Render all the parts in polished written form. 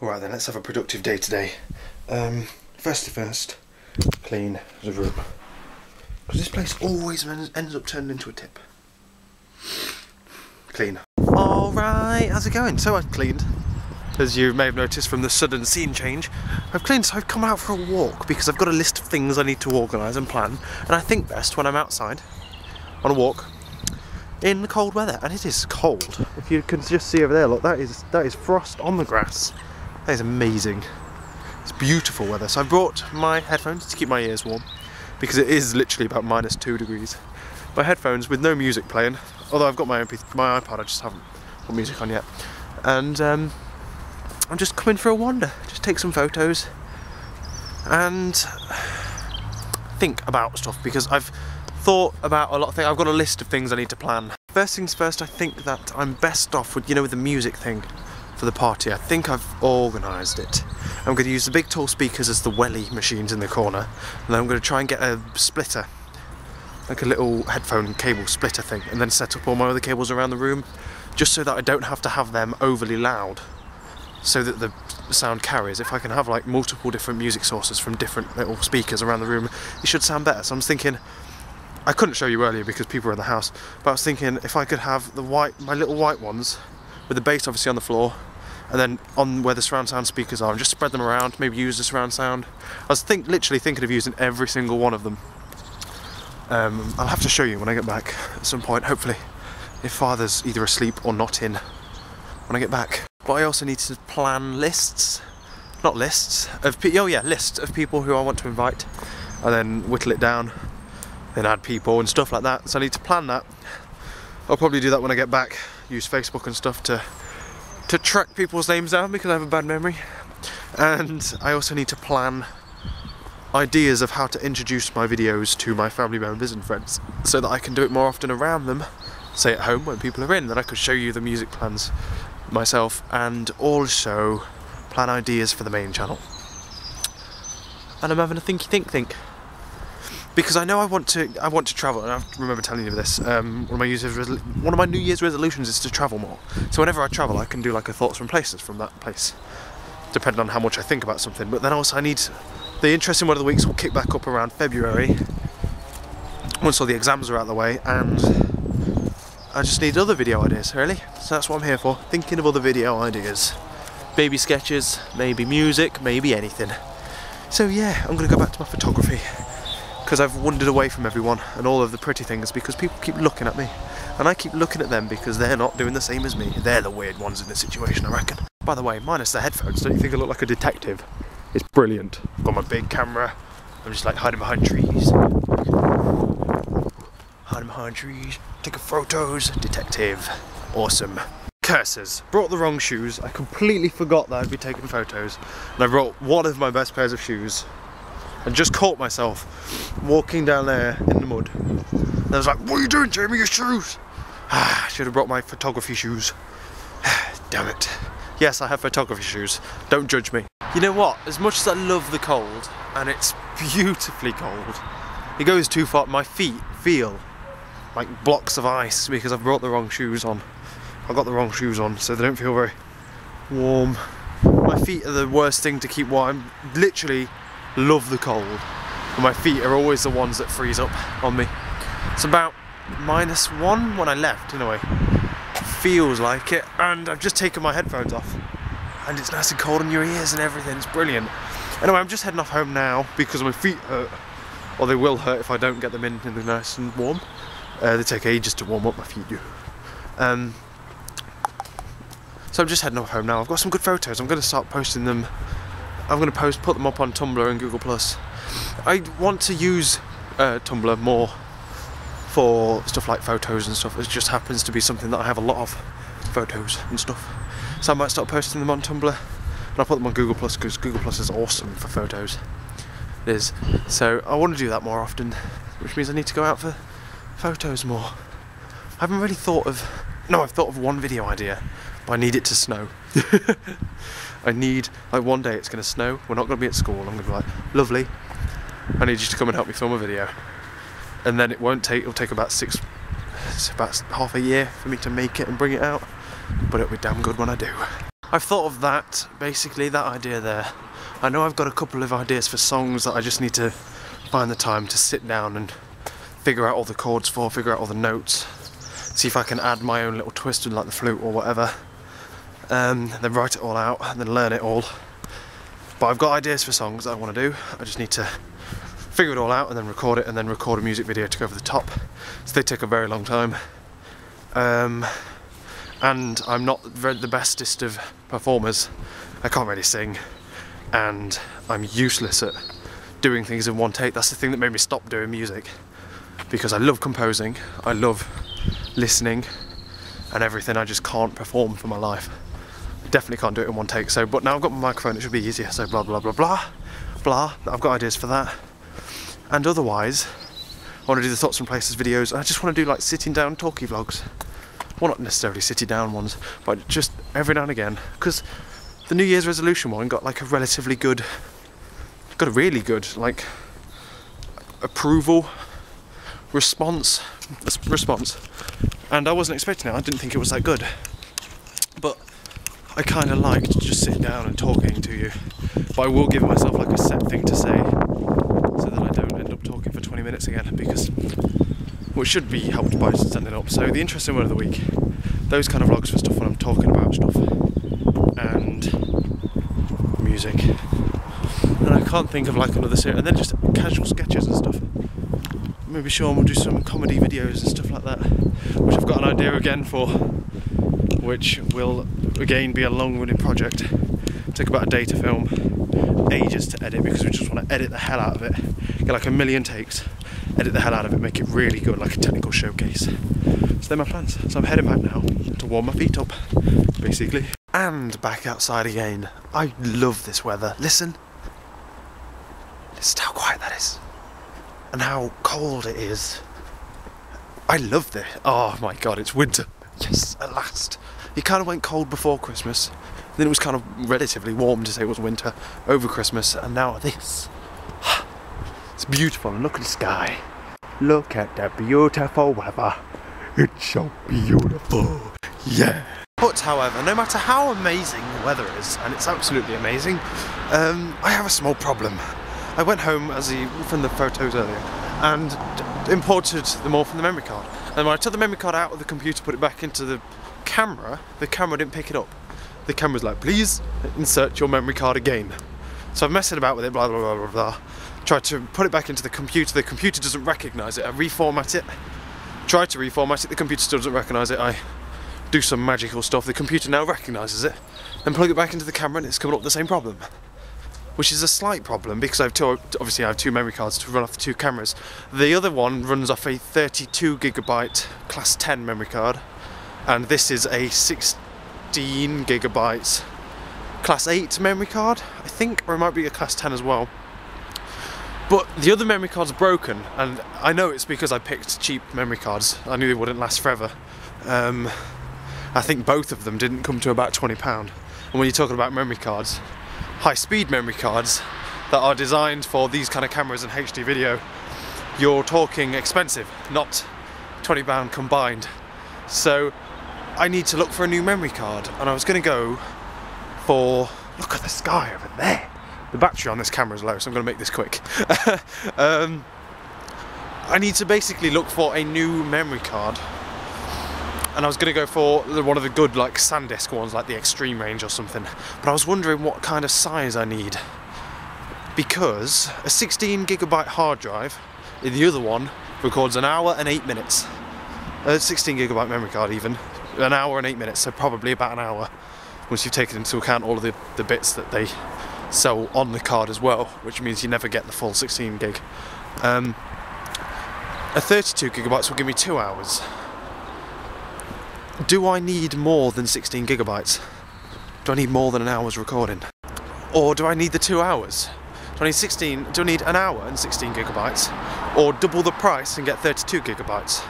Alright then, let's have a productive day today. First, clean the room. Because this place always ends up turning into a tip. Clean. Alright, how's it going? So I've cleaned. As you may have noticed from the sudden scene change, I've cleaned, so I've come out for a walk because I've got a list of things I need to organise and plan, and I think best when I'm outside on a walk in the cold weather, and it is cold. If you can just see over there, look, that is frost on the grass. That is amazing. It's beautiful weather. So I brought my headphones to keep my ears warm because it is literally about -2 degrees. My headphones with no music playing, although I've got my iPod, I just haven't put music on yet. And I'm just coming for a wander, just take some photos and think about stuff, because I've thought about a lot of things. I've got a list of things I need to plan. First things first, I think that I'm best off with, with the music thing for the party. I think I've organised it. I'm going to use the big tall speakers as the welly machines in the corner, and then I'm going to try and get a splitter, like a little headphone cable splitter thing, and then set up all my other cables around the room, just so that I don't have to have them overly loud, so that the sound carries. If I can have like multiple different music sources from different little speakers around the room, it should sound better. So I'm thinking, I couldn't show you earlier because people were in the house, but I was thinking if I could have my little white ones with the bass obviously on the floor, and then on where the surround sound speakers are, and just spread them around, maybe use the surround sound. I was literally thinking of using every single one of them. I'll have to show you when I get back at some point, hopefully, if Father's either asleep or not in when I get back. But I also need to plan lists of people who I want to invite, and then whittle it down, then add people and stuff like that. So I need to plan that. I'll probably do that when I get back, use Facebook and stuff to track people's names down because I have a bad memory. And I also need to plan ideas of how to introduce my videos to my family members and friends, so that I can do it more often around them, say at home when people are in, then I could show you the music plans myself, and also plan ideas for the main channel. And I'm having a think, because I know I want to travel, and I remember telling you this. One of my New Year's resolutions is to travel more. So whenever I travel, I can do like a thoughts from places from that place, depending on how much I think about something. But then also I need the interesting one of the weeks will kick back up around February, once all the exams are out of the way, and I just need other video ideas, really. So that's what I'm here for, thinking of other video ideas. Maybe sketches, maybe music, maybe anything. So yeah, I'm going to go back to my photography, because I've wandered away from everyone and all of the pretty things, because people keep looking at me, and I keep looking at them because they're not doing the same as me. They're the weird ones in this situation, I reckon. By the way, minus the headphones, don't you think I look like a detective? It's brilliant. I've got my big camera, I'm just like hiding behind trees. Hiding behind trees, taking photos, detective. Awesome. Curses. Brought the wrong shoes. I completely forgot that I'd be taking photos, and I brought one of my best pairs of shoes, and just caught myself walking down there in the mud. And I was like, what are you doing, Jamie? Your shoes! I should have brought my photography shoes. Damn it. Yes, I have photography shoes. Don't judge me. You know what? As much as I love the cold, and it's beautifully cold, it goes too far. My feet feel like blocks of ice because I've brought the wrong shoes on. I've got the wrong shoes on, so they don't feel very warm. My feet are the worst thing to keep warm. I literally love the cold, and my feet are always the ones that freeze up on me. It's about -1 when I left, in a way. Feels like it, and I've just taken my headphones off, and it's nice and cold in your ears and everything. It's brilliant. Anyway, I'm just heading off home now because my feet hurt, or they will hurt if I don't get them in the nice and warm. They take ages to warm up, my feet do. So I'm just heading off home now. I've got some good photos. I'm going to start posting them. I'm going to put them up on Tumblr and Google+. I want to use Tumblr more for stuff like photos and stuff. It just happens to be something that I have a lot of, photos and stuff. So I might start posting them on Tumblr, and I'll put them on Google+, because Google+ is awesome for photos. It is. So I want to do that more often, which means I need to go out for photos more. I haven't really thought of... No, I've thought of one video idea, but I need it to snow. I need, like, one day it's going to snow, we're not going to be at school, I'm going to be like, lovely, I need you to come and help me film a video. And then it'll take about half a year for me to make it and bring it out, but it'll be damn good when I do. I've thought of that, basically, that idea there. I know I've got a couple of ideas for songs that I just need to find the time to sit down and figure out all the chords for, figure out all the notes, see if I can add my own little twist with like the flute or whatever, then write it all out and then learn it all. But I've got ideas for songs that I want to do. I just need to figure it all out and then record it, and then record a music video to go over the top. So they take a very long time. And I'm not the bestest of performers. I can't really sing, and I'm useless at doing things in one take. That's the thing that made me stop doing music, because I love composing, I love listening and everything. I just can't perform for my life. I definitely can't do it in one take. So, but now I've got my microphone, it should be easier. So blah blah blah blah blah. I've got ideas for that. And otherwise, I want to do the Thoughts from Places videos. I just want to do like sitting down talkie vlogs. Well, not necessarily sitting down ones, but just every now and again. Because the New Year's resolution one got like a relatively good, got a really good like approval response, and I wasn't expecting it. I didn't think it was that good, but I kind of liked just sitting down and talking to you. But I will give myself like a set thing to say, so that I don't end up talking for 20 minutes again, because which should be helped by standing up. So the interesting word of the week, those kind of vlogs for stuff when I'm talking about stuff, and music. And I can't think of like another series, and then just casual sketches and stuff. Maybe Sean will do some comedy videos and stuff like that, which I've got an idea again for, which will again be a long-winded project. Take about a day to film, ages to edit, because we just want to edit the hell out of it, get like a million takes, edit the hell out of it, make it really good, like a technical showcase. So they're my plans. So I'm heading back now to warm my feet up, basically. And back outside again. I love this weather. Listen to how quiet that is, and how cold it is. I love this. Oh my god, it's winter. Yes, at last. It kind of went cold before Christmas, then it was kind of relatively warm to say it was winter over Christmas, and now this. It's beautiful, and look at the sky. Look at the beautiful weather. It's so beautiful. Yeah. But however, no matter how amazing the weather is, and it's absolutely amazing, I have a small problem. I went home from the photos earlier and imported them all from the memory card. And when I took the memory card out of the computer, put it back into the camera didn't pick it up. The camera's like, please insert your memory card again. So I'm messing about with it, blah blah blah blah blah. Tried to put it back into the computer doesn't recognise it. I reformat it, tried to reformat it, the computer still doesn't recognise it. I do some magical stuff, the computer now recognises it, then plug it back into the camera and it's coming up with the same problem. Which is a slight problem, because obviously I have two memory cards to run off the two cameras. The other one runs off a 32GB class 10 memory card, and this is a 16GB class 8 memory card, I think, or it might be a class 10 as well. But the other memory card's broken, and I know it's because I picked cheap memory cards. I knew they wouldn't last forever. I think both of them didn't come to about £20. And when you're talking about memory cards, high-speed memory cards that are designed for these kind of cameras and HD video, you're talking expensive, not £20 combined. So I need to look for a new memory card, and I was going to go for, look at the sky over there. The battery on this camera is low, so I'm going to make this quick. I need to basically look for a new memory card, and I was going to go for one of the good like SanDisk ones, like the Extreme range or something, but I was wondering what kind of size I need, because a 16GB hard drive in the other one records an hour and 8 minutes. A 16GB memory card even, an hour and 8 minutes, so probably about an hour, once you've taken into account all of the bits that they sell on the card as well, which means you never get the full 16 gig. A 32GB will give me 2 hours. Do I need more than 16GB? Do I need more than an hour's recording? Or do I need the 2 hours? Do I need an hour and 16GB? Or double the price and get 32GB?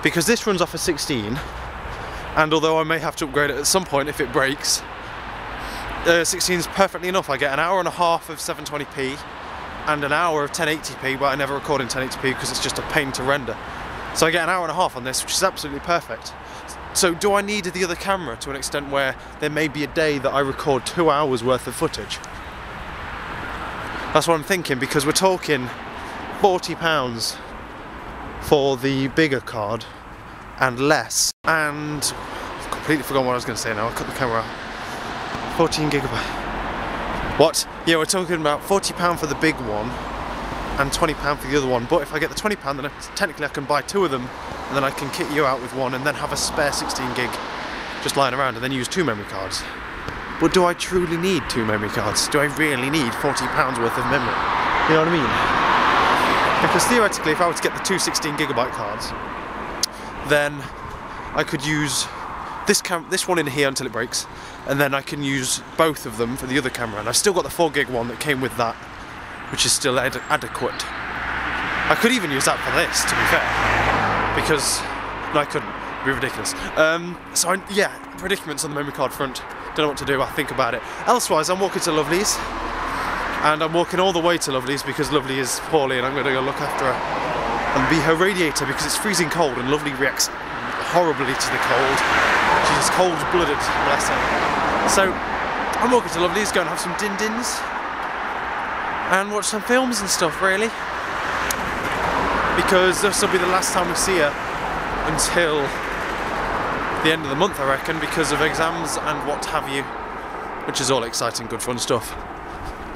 Because this runs off a 16, and although I may have to upgrade it at some point if it breaks, 16 is perfectly enough. I get an hour and a half of 720p and an hour of 1080p, but I never record in 1080p because it's just a pain to render. So I get an hour and a half on this, which is absolutely perfect. So do I need the other camera to an extent where there may be a day that I record 2 hours worth of footage? That's what I'm thinking, because we're talking £40 for the bigger card and less. And I've completely forgotten what I was going to say now. I cut the camera out. 14 gigabyte. What? Yeah, we're talking about £40 for the big one and £20 for the other one. But if I get the £20, then technically I can buy 2 of them, and then I can kit you out with one and then have a spare 16 gig just lying around and then use 2 memory cards. But do I truly need 2 memory cards? Do I really need £40 worth of memory? You know what I mean? Because theoretically, if I were to get the 2 16 gigabyte cards, then I could use this one in here until it breaks, and then I can use both of them for the other camera. And I've still got the 4 gig one that came with that, which is still adequate. I could even use that for this, to be fair, because no, I couldn't. It'd be ridiculous. Yeah, predicaments on the memory card front. Don't know what to do. I'll think about it. Elsewise, I'm walking to Lovely's, and I'm walking all the way to Lovely's because Lovely is poorly, and I'm going to go look after her and be her radiator because it's freezing cold, and Lovely reacts horribly to the cold. She's cold-blooded, bless her. So I'm walking to Lovely's, go and have some din-dins and watch some films and stuff, really, because this will be the last time we see her until the end of the month, I reckon, because of exams and what have you, which is all exciting, good fun stuff.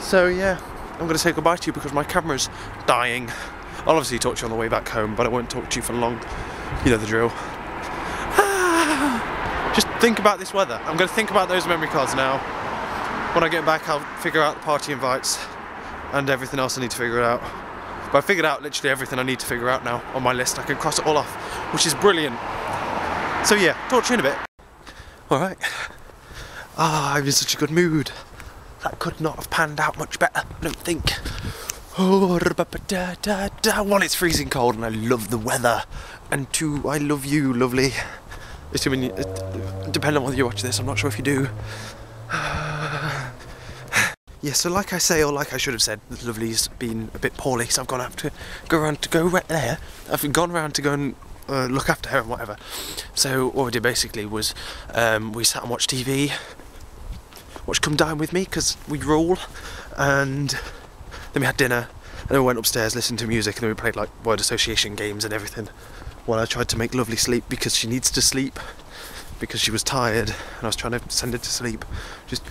So yeah, I'm going to say goodbye to you because my camera's dying. I'll obviously talk to you on the way back home, but I won't talk to you for long. You know the drill. Just think about this weather. I'm going to think about those memory cards now. When I get back, I'll figure out the party invites and everything else I need to figure out. But I figured out literally everything I need to figure out now on my list. I can cross it all off, which is brilliant. So yeah, talk to you in a bit. Alright. I'm in such a good mood. That could not have panned out much better, I don't think. Oh, one, it's freezing cold and I love the weather. And 2, I love you, Lovely. Assuming you, depending on whether you watch this, I'm not sure if you do. Yeah, so like I say, or like I should have said, Lovely's been a bit poorly, so I've gone out to go right there. I've gone around to go and look after her and whatever. So what we did basically was we sat and watched TV, watched Come Dine With Me, because we rule, and then we had dinner, and then we went upstairs, listened to music, and then we played like word association games and everything, while I tried to make Lovely sleep, because she needs to sleep, because she was tired, and I was trying to send her to sleep. Just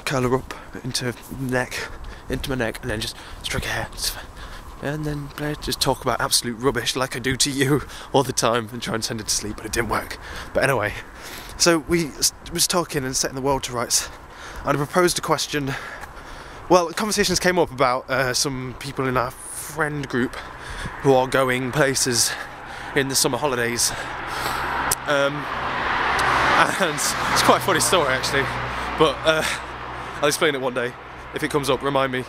curl her up into my neck, and then just stroke her hair. And then just talk about absolute rubbish like I do to you all the time and try and send her to sleep, but it didn't work. But anyway, so we was talking and setting the world to rights, and I proposed a question. Well, conversations came up about some people in our friend group who are going places in the summer holidays. And it's quite a funny story actually, but I'll explain it one day. If it comes up, remind me.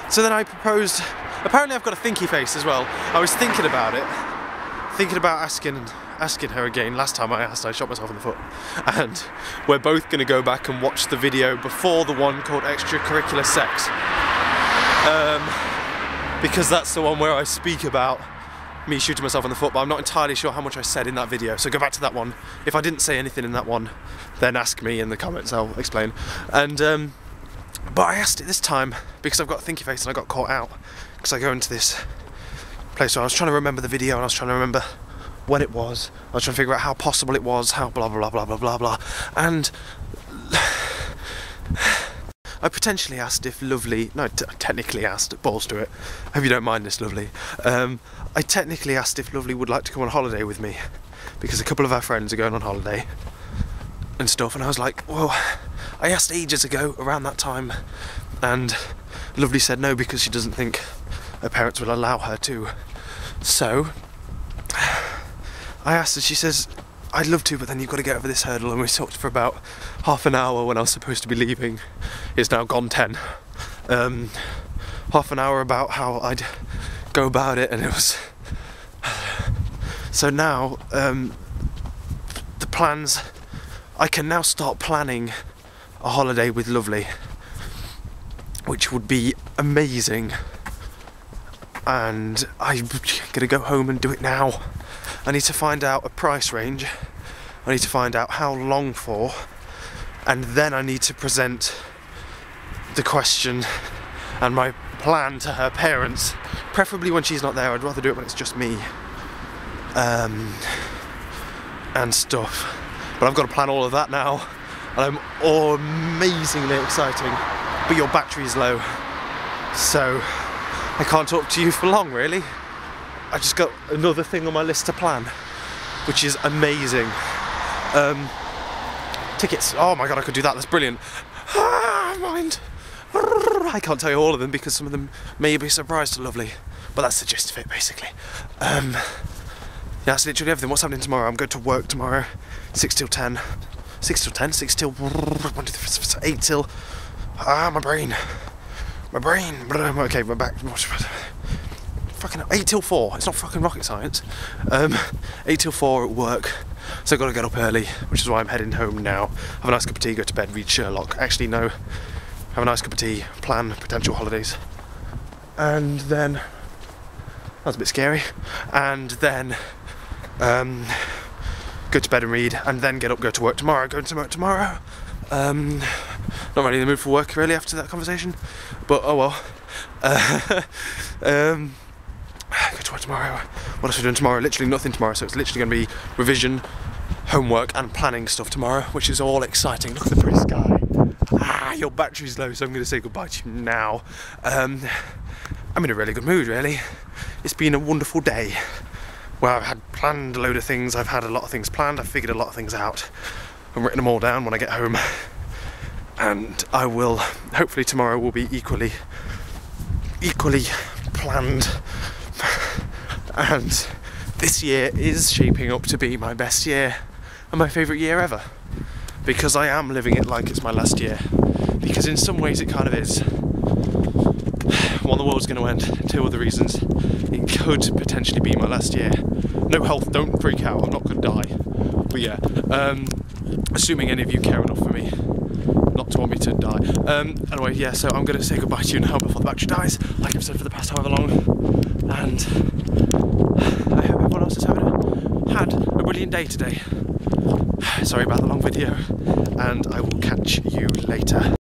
So then I proposed, apparently I've got a thinky face as well. I was thinking about it, thinking about asking her again. Last time I asked, I shot myself in the foot. And we're both going to go back and watch the video before the one called Extracurricular Sex. Because that's the one where I speak about me shooting myself in the foot, but I'm not entirely sure how much I said in that video. So go back to that one. If I didn't say anything in that one, then ask me in the comments, I'll explain. And but I asked it this time because I've got a thinky face and I got caught out because I go into this place where I was trying to remember the video and I was trying to remember when it was. I was trying to figure out how possible it was, how blah blah blah blah blah blah, and I potentially asked if Lovely, no, technically asked, balls to it, I hope you don't mind this, Lovely. I technically asked if Lovely would like to come on holiday with me because a couple of our friends are going on holiday and stuff, and I was like, well, I asked ages ago around that time, and Lovely said no because she doesn't think her parents will allow her to. So I asked her, she says, I'd love to, but then you've got to get over this hurdle, and we talked for about half an hour when I was supposed to be leaving. It's now gone 10. Half an hour about how I'd go about it, and it was... So now, the plans... I can now start planning a holiday with Lovely, which would be amazing, and I'm gonna go home and do it now. I need to find out a price range. I need to find out how long for, and then I need to present the question and my plan to her parents, preferably when she's not there. I'd rather do it when it's just me, and stuff. But I've got to plan all of that now, and I'm amazingly exciting. But your battery's low, so I can't talk to you for long, really. I just got another thing on my list to plan, which is amazing. Tickets. Oh my god, I could do that. That's brilliant. Mind. I can't tell you all of them because some of them may be surprised to lovely, but that's the gist of it, basically. Yeah, that's literally everything. What's happening tomorrow? I'm going to work tomorrow, 6 till 10. 6 till 10? 6 till 1, 2, 3, 8 till... my brain. Okay, we're back. Fucking 8 till 4. It's not fucking rocket science. 8 till 4 at work. So I've got to get up early, which is why I'm heading home now. Have a nice cup of tea, go to bed, read Sherlock. Actually, no. Have a nice cup of tea, plan potential holidays. And then... that was a bit scary. And then... go to bed and read, and then get up, go to work tomorrow. Going to work tomorrow. Not really in the mood for work, really, after that conversation. But, oh well. Go to work tomorrow. What else are we doing tomorrow? Literally nothing tomorrow, so it's literally going to be revision, homework and planning stuff tomorrow, which is all exciting. Look at the pretty sky. Your battery's low, so I'm going to say goodbye to you now. I'm in a really good mood, really. It's been a wonderful day where I've had planned a load of things. I've had a lot of things planned. I've figured a lot of things out. I've written them all down when I get home. And I will, hopefully tomorrow will be equally planned. And this year is shaping up to be my best year and my favourite year ever, because I am living it like it's my last year, because in some ways it kind of is. One, the world's going to end. 2 other reasons, it could potentially be my last year. No health, don't freak out, I'm not going to die. But yeah, assuming any of you care enough for me not to want me to die. Anyway, yeah, so I'm going to say goodbye to you now before the battery dies, like I've said for the past however long. And I hope everyone else has had a brilliant day today. Sorry about the long video, and I will catch you later.